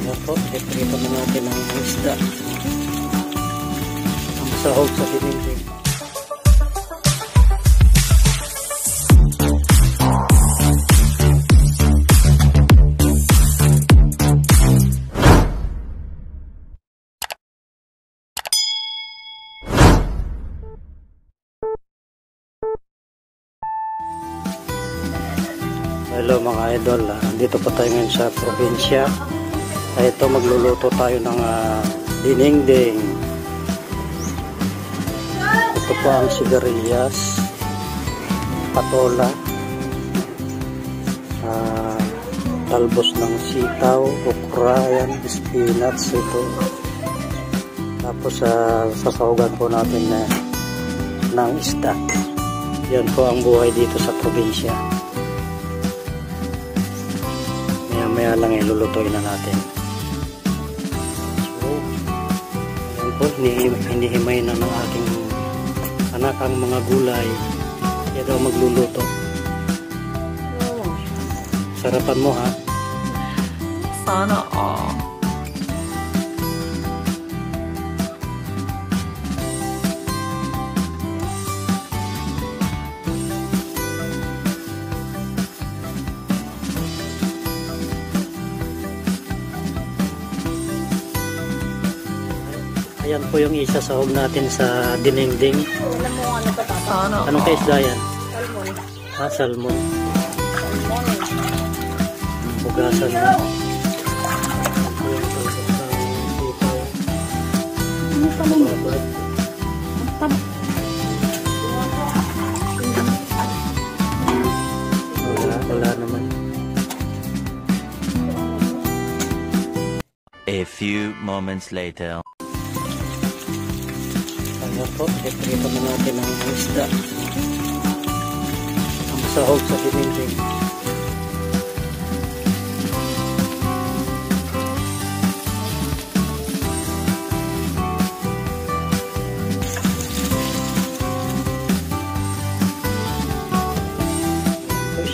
Ayan po, iprito na natin ang isda. Ang sahog sa dinding. Hello mga idol, andito pa tayo ngayon sa probinsya. Ito magluluto tayo ng dinengdeng. Ito po ang sigarilyas, patola, talbos ng sitaw, okra, yan, spinach ito. Tapos sasahugan po natin ng isda. Yan po ang buhay dito sa probinsya. Maya lang ilulutuin na natin. So, ayan po, hinihimay na ng aking anak ang mga gulay. Kaya daw magluluto. Sarapan mo ha? Sana all. Ayan po yung isa sahog natin sa dinengdeng. Anong kaisda yan? Salmon. Salmon. Bugasan na. Wala naman. A few moments later. Ayan po, iprito na natin ang isda. Ang sahog sa dinding.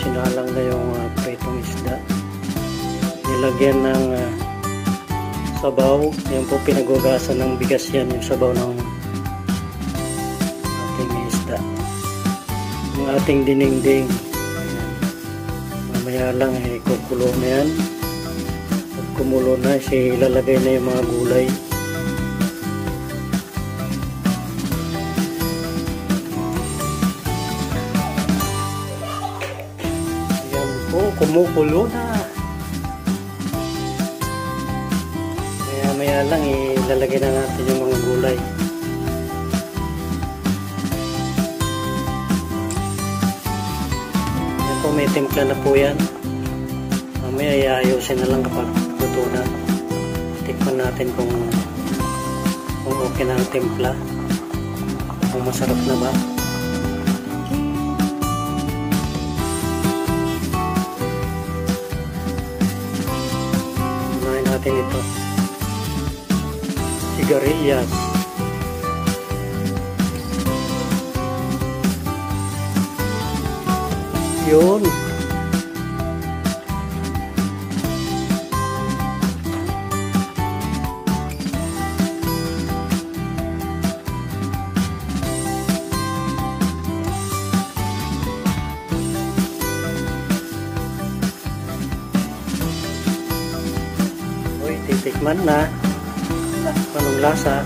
Sinalang na yung pritong isda. Nilagyan ng sabaw. Yan po pinagugasan ng bigas yan. Yung sabaw ng ang ating dinengdeng. Mamaya lang kukulo na yan. Pag kumulo na, ilalagay na yung mga gulay. Ayan po, kumukulo na. Maya lang ilalagay na natin yung mga gulay. May timpla na po yan. Mamaya iayusin na lang kapag luto na. Tikman natin kung okay na ang timpla, kung masarap na ba. Unahin natin ito, sigarilyas. Yun. Uy, titikman na. Anong lasa?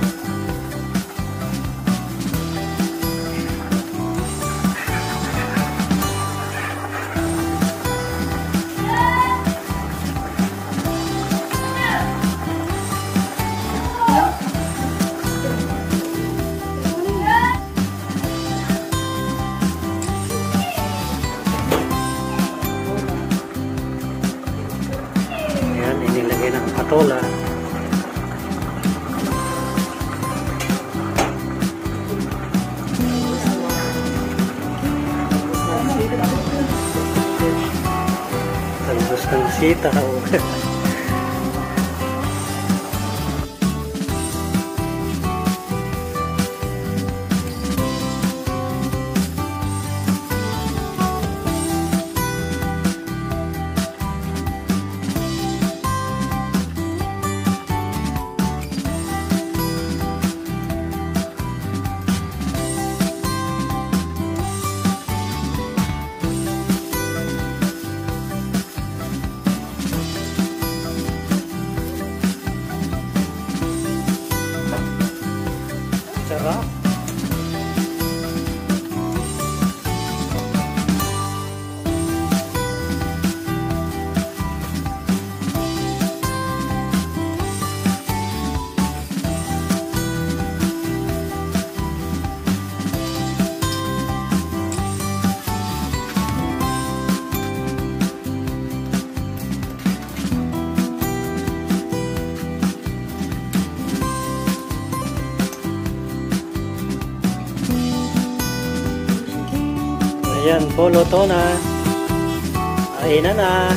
Inilagay ng patola. Talbos ng sitaw. Ayan po, luto na. Kainan na.